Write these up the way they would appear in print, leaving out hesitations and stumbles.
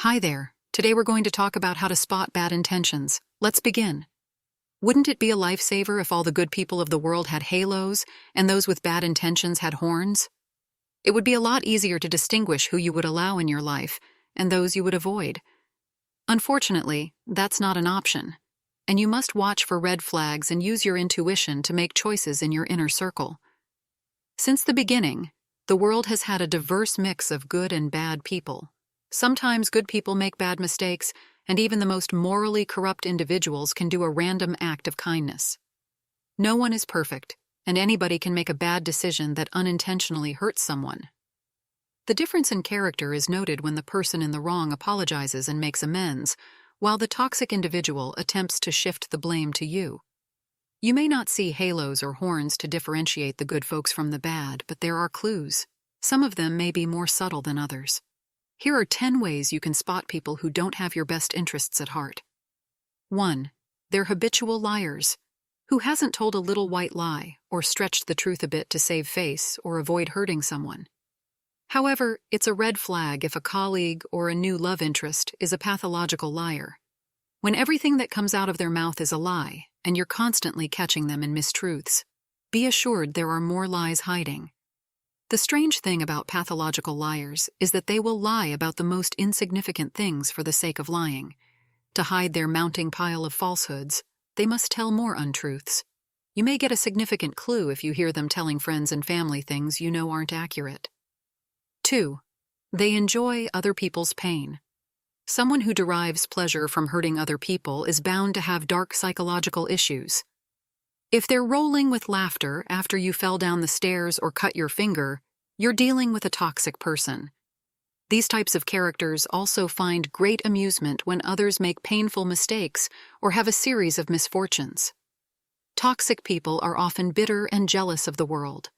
Hi there. Today we're going to talk about how to spot bad intentions. Let's begin. Wouldn't it be a lifesaver if all the good people of the world had halos and those with bad intentions had horns? It would be a lot easier to distinguish who you would allow in your life and those you would avoid. Unfortunately, that's not an option, and you must watch for red flags and use your intuition to make choices in your inner circle. Since the beginning, the world has had a diverse mix of good and bad people. Sometimes good people make bad mistakes, and even the most morally corrupt individuals can do a random act of kindness. No one is perfect, and anybody can make a bad decision that unintentionally hurts someone. The difference in character is noted when the person in the wrong apologizes and makes amends, while the toxic individual attempts to shift the blame to you. You may not see halos or horns to differentiate the good folks from the bad, but there are clues. Some of them may be more subtle than others. Here are 10 ways you can spot people who don't have your best interests at heart. 1. They're habitual liars. Who hasn't told a little white lie or stretched the truth a bit to save face or avoid hurting someone? However, it's a red flag if a colleague or a new love interest is a pathological liar. When everything that comes out of their mouth is a lie, and you're constantly catching them in mistruths, be assured there are more lies hiding. The strange thing about pathological liars is that they will lie about the most insignificant things for the sake of lying. To hide their mounting pile of falsehoods, they must tell more untruths. You may get a significant clue if you hear them telling friends and family things you know aren't accurate. 2. They enjoy other people's pain. Someone who derives pleasure from hurting other people is bound to have dark psychological issues. If they're rolling with laughter after you fell down the stairs or cut your finger, you're dealing with a toxic person. These types of characters also find great amusement when others make painful mistakes or have a series of misfortunes. Toxic people are often bitter and jealous of the world.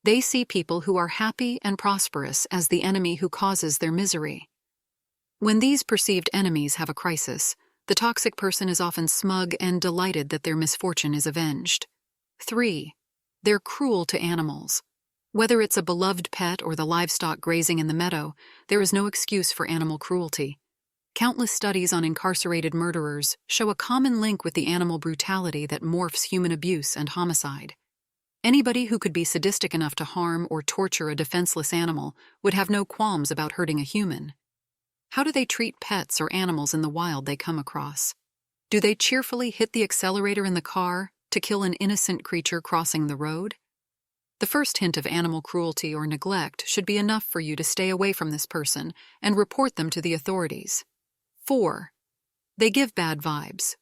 They see people who are happy and prosperous as the enemy who causes their misery. When these perceived enemies have a crisis, the toxic person is often smug and delighted that their misfortune is avenged. 3. They're cruel to animals. Whether it's a beloved pet or the livestock grazing in the meadow, there is no excuse for animal cruelty. Countless studies on incarcerated murderers show a common link with the animal brutality that morphs human abuse and homicide. Anybody who could be sadistic enough to harm or torture a defenseless animal would have no qualms about hurting a human. How do they treat pets or animals in the wild they come across? Do they cheerfully hit the accelerator in the car to kill an innocent creature crossing the road? The first hint of animal cruelty or neglect should be enough for you to stay away from this person and report them to the authorities. 4. They give bad vibes.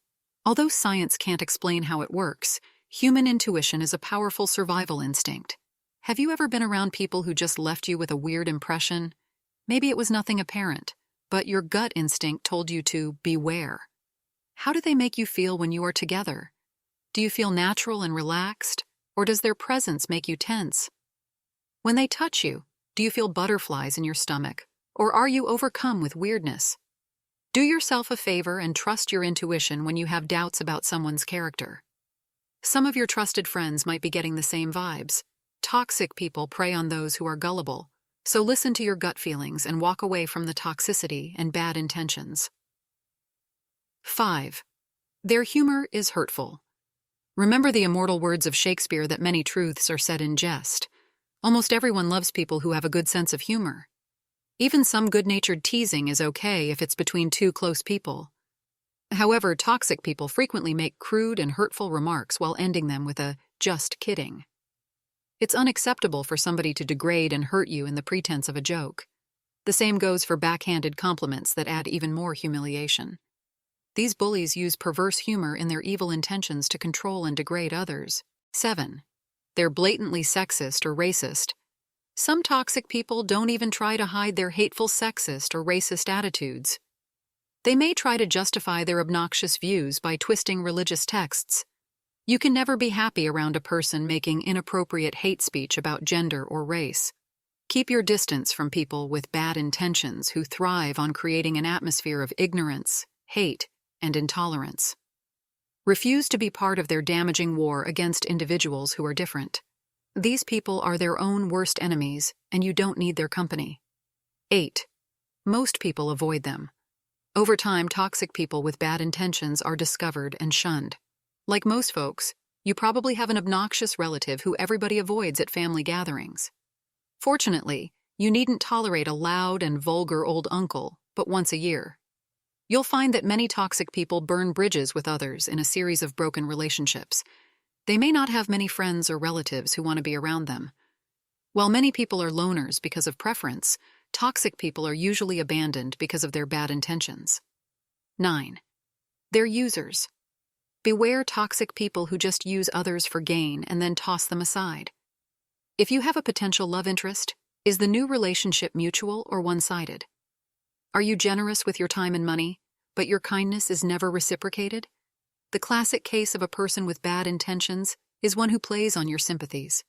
Although science can't explain how it works, human intuition is a powerful survival instinct. Have you ever been around people who just left you with a weird impression? Maybe it was nothing apparent, but your gut instinct told you to beware. How do they make you feel when you are together? Do you feel natural and relaxed, or does their presence make you tense? When they touch you, do you feel butterflies in your stomach, or are you overcome with weirdness? Do yourself a favor and trust your intuition when you have doubts about someone's character. Some of your trusted friends might be getting the same vibes. Toxic people prey on those who are gullible. So listen to your gut feelings and walk away from the toxicity and bad intentions. 5. Their humor is hurtful. Remember the immortal words of Shakespeare that many truths are said in jest. Almost everyone loves people who have a good sense of humor. Even some good-natured teasing is okay if it's between two close people. However, toxic people frequently make crude and hurtful remarks while ending them with a "just kidding." It's unacceptable for somebody to degrade and hurt you in the pretense of a joke. The same goes for backhanded compliments that add even more humiliation. These bullies use perverse humor in their evil intentions to control and degrade others. 7. They're blatantly sexist or racist. Some toxic people don't even try to hide their hateful sexist or racist attitudes. They may try to justify their obnoxious views by twisting religious texts. You can never be happy around a person making inappropriate hate speech about gender or race. Keep your distance from people with bad intentions who thrive on creating an atmosphere of ignorance, hate, and intolerance. Refuse to be part of their damaging war against individuals who are different. These people are their own worst enemies, and you don't need their company. 8. Most people avoid them. Over time, toxic people with bad intentions are discovered and shunned. Like most folks, you probably have an obnoxious relative who everybody avoids at family gatherings. Fortunately, you needn't tolerate a loud and vulgar old uncle, but once a year. You'll find that many toxic people burn bridges with others in a series of broken relationships. They may not have many friends or relatives who want to be around them. While many people are loners because of preference, toxic people are usually abandoned because of their bad intentions. 9. They're users. Beware toxic people who just use others for gain and then toss them aside. If you have a potential love interest, is the new relationship mutual or one-sided? Are you generous with your time and money, but your kindness is never reciprocated? The classic case of a person with bad intentions is one who plays on your sympathies.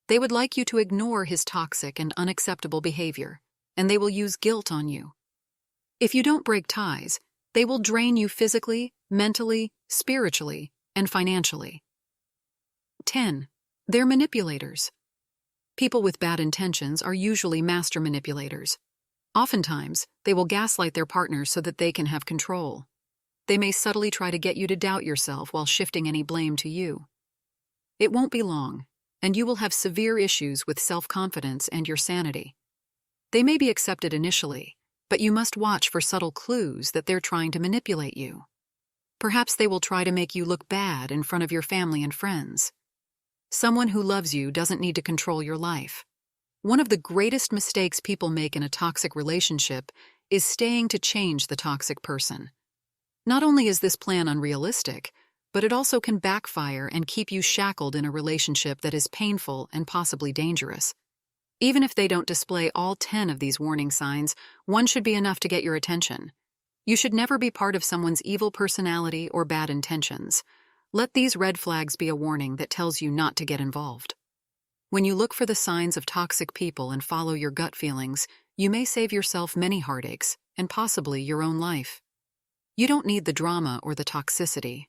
They would like you to ignore his toxic and unacceptable behavior, and they will use guilt on you. If you don't break ties, they will drain you physically, mentally, spiritually, and financially. 10. They're manipulators. People with bad intentions are usually master manipulators. Oftentimes, they will gaslight their partners so that they can have control. They may subtly try to get you to doubt yourself while shifting any blame to you. It won't be long, and you will have severe issues with self-confidence and your sanity. They may be accepted initially, but you must watch for subtle clues that they're trying to manipulate you. Perhaps they will try to make you look bad in front of your family and friends. Someone who loves you doesn't need to control your life. One of the greatest mistakes people make in a toxic relationship is staying to change the toxic person. Not only is this plan unrealistic, but it also can backfire and keep you shackled in a relationship that is painful and possibly dangerous. Even if they don't display all 10 of these warning signs, one should be enough to get your attention. You should never be part of someone's evil personality or bad intentions. Let these red flags be a warning that tells you not to get involved. When you look for the signs of toxic people and follow your gut feelings, you may save yourself many heartaches and possibly your own life. You don't need the drama or the toxicity.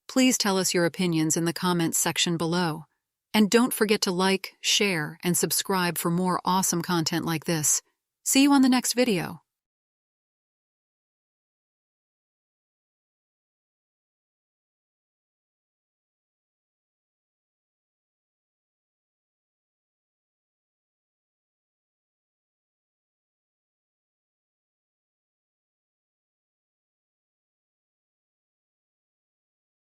Please tell us your opinions in the comments section below. And don't forget to like, share, and subscribe for more awesome content like this. See you on the next video.